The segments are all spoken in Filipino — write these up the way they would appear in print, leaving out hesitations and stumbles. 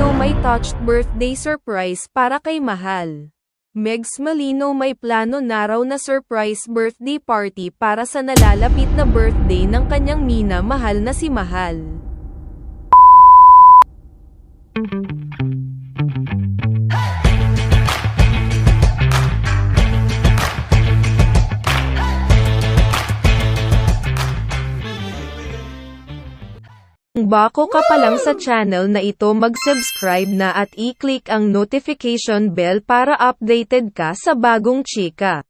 Malino may touched birthday surprise para kay Mahal. Megs Malino may plano na raw na surprise birthday party para sa nalalapit na birthday ng kanyang minamahal na si Mahal. Kung bago ka pa lang sa channel na ito, mag-subscribe na at i-click ang notification bell para updated ka sa bagong chika.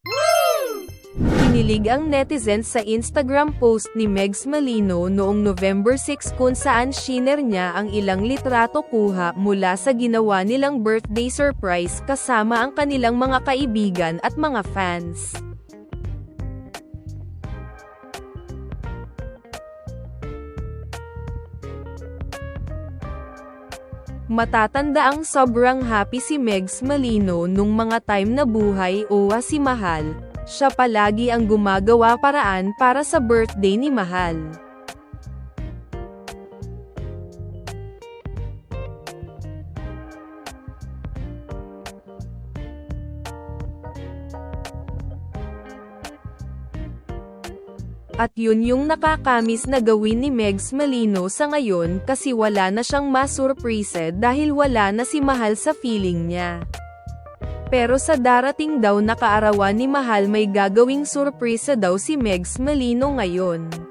Kinilig ang netizens sa Instagram post ni Megs Malino noong November 6 kung saan shinare niya ang ilang litrato kuha mula sa ginawa nilang birthday surprise kasama ang kanilang mga kaibigan at mga fans. Matatanda ang sobrang happy si Megs Malino nung mga time na buhay owa si Mahal. Siya palagi ang gumagawa paraan para sa birthday ni Mahal. At yun yung nakakamis na gawin ni Megs Malino sa ngayon kasi wala na siyang masurprise dahil wala na si Mahal sa feeling niya. Pero sa darating daw na kaarawan ni Mahal may gagawing surpresa daw si Megs Malino ngayon.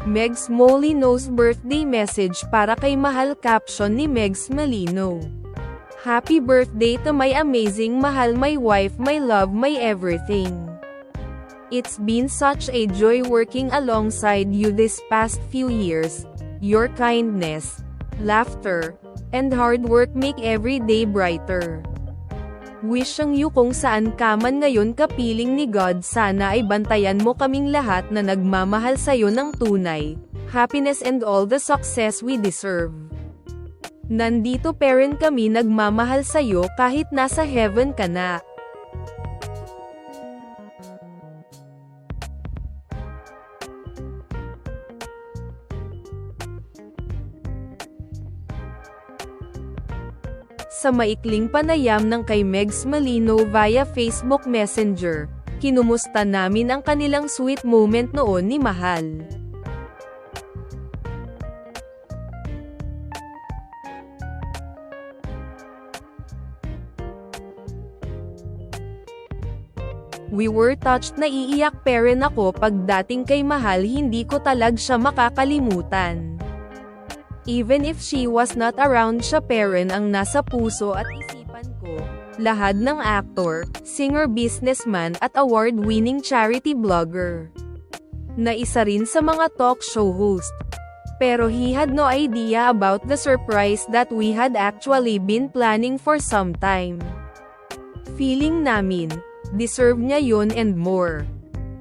Megs Malino's birthday message para kay Mahal. Caption ni Megs Malino: Happy birthday to my amazing Mahal, my wife, my love, my everything. It's been such a joy working alongside you this past few years. Your kindness, laughter, and hard work make every day brighter. Wishing you kung saan ka man ngayon kapiling ni God, sana ay bantayan mo kaming lahat na nagmamahal sa'yo ng tunay, happiness and all the success we deserve. Nandito pa rin kami nagmamahal sa'yo kahit nasa heaven ka na. Sa maikling panayam ng kay Megs Malino via Facebook Messenger, kinumusta namin ang kanilang sweet moment noon ni Mahal. We were touched, na iiyak pa rin ako pagdating kay Mahal, hindi ko talag siya makakalimutan. Even if she was not around, siya pa rin ang nasa puso at isipan ko. Lahad ng actor, singer, businessman at award-winning charity blogger. Na isa rin sa mga talk show host. Pero he had no idea about the surprise that we had actually been planning for some time. Feeling namin, deserve niya yun and more.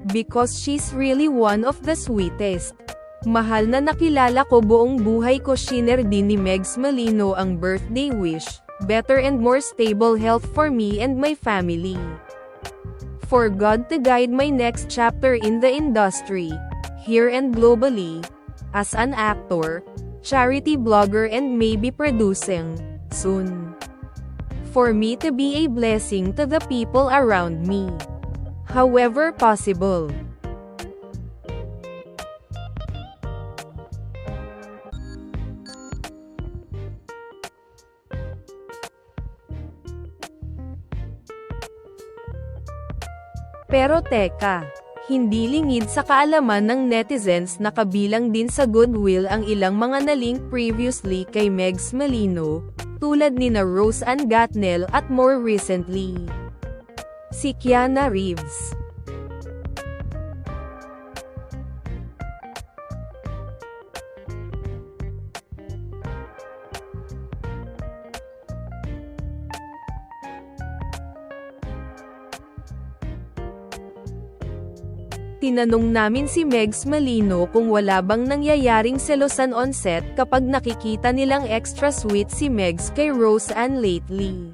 Because she's really one of the sweetest. Mahal na nakilala ko buong buhay ko. Shinare din ni Megs Malino ang birthday wish, better and more stable health for me and my family. For God to guide my next chapter in the industry, here and globally, as an actor, charity blogger and maybe producing, soon. For me to be a blessing to the people around me. However possible. Pero teka, hindi lingid sa kaalaman ng netizens na kabilang din sa goodwill ang ilang mga na-link previously kay Megs Malino, tulad ni na Rose Ann Gatnell at more recently, si Keanu Reeves. Tinanong namin si Megs Malino kung wala bang nangyayaring selosan on set kapag nakikita nilang extra sweet si Megs kay Rose Ann lately.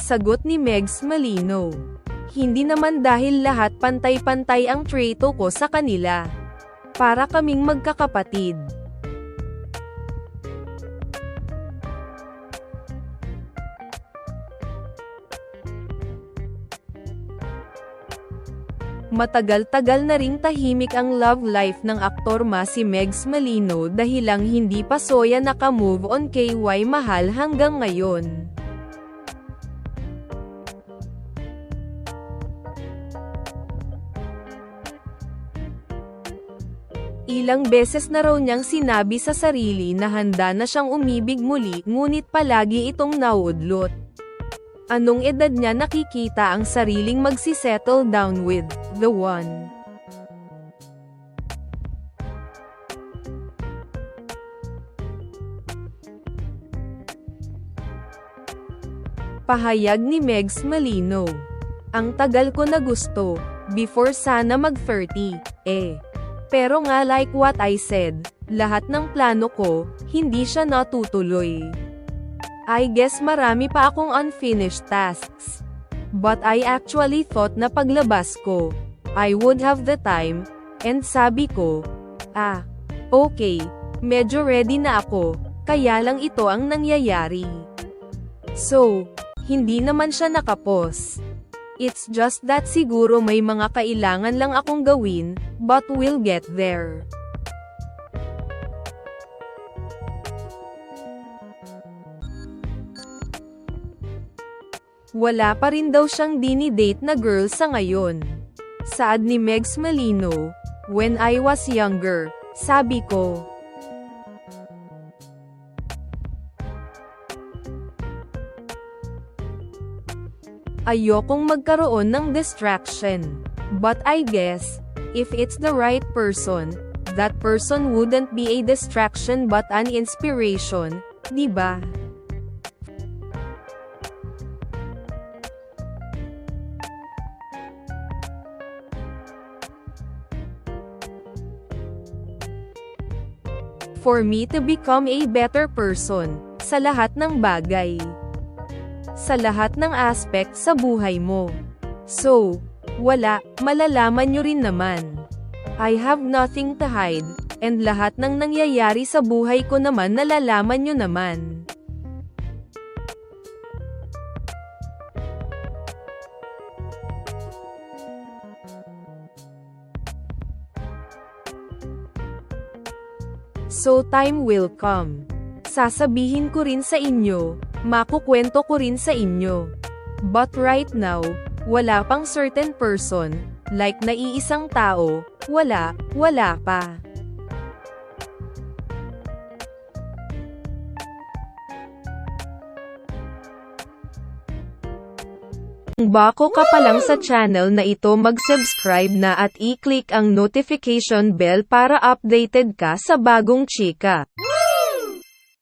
Sagot ni Megs malinaw. Hindi naman dahil lahat pantay-pantay ang trato ko sa kanila. Para kaming magkakapatid. Matagal-tagal na ring tahimik ang love life ng aktor si Megs Malino dahil lang hindi pa soya naka-move on kay Mahal hanggang ngayon. Ilang beses na raw niyang sinabi sa sarili na handa na siyang umibig muli ngunit palagi itong nauudlot. Anong edad niya nakikita ang sariling magsisettle down with the one? Pahayag ni Megs Malino. Ang tagal ko na gusto, before sana mag-30, Pero nga like what I said, lahat ng plano ko, hindi siya natutuloy. I guess marami pa akong unfinished tasks. But I actually thought na paglabas ko, I would have the time, and sabi ko, okay, medyo ready na ako, kaya lang ito ang nangyayari. So, hindi naman siya nakapos. It's just that siguro may mga kailangan lang akong gawin, but we'll get there. Wala pa rin daw siyang dinidate na girl sa ngayon. Saad ni Megs Malino, when I was younger, sabi ko, ayokong magkaroon ng distraction. But I guess, if it's the right person, that person wouldn't be a distraction but an inspiration, di ba? For me to become a better person, sa lahat ng bagay. Sa lahat ng aspect sa buhay mo. So, malalaman nyo rin naman. I have nothing to hide, and lahat ng nangyayari sa buhay ko naman nalalaman nyo naman. So time will come. Sasabihin ko rin sa inyo, makukwento ko rin sa inyo. But right now, wala pang certain person, like naiisang tao, wala pa. Kung bago ka pa lang sa channel na ito, mag-subscribe na at i-click ang notification bell para updated ka sa bagong chika.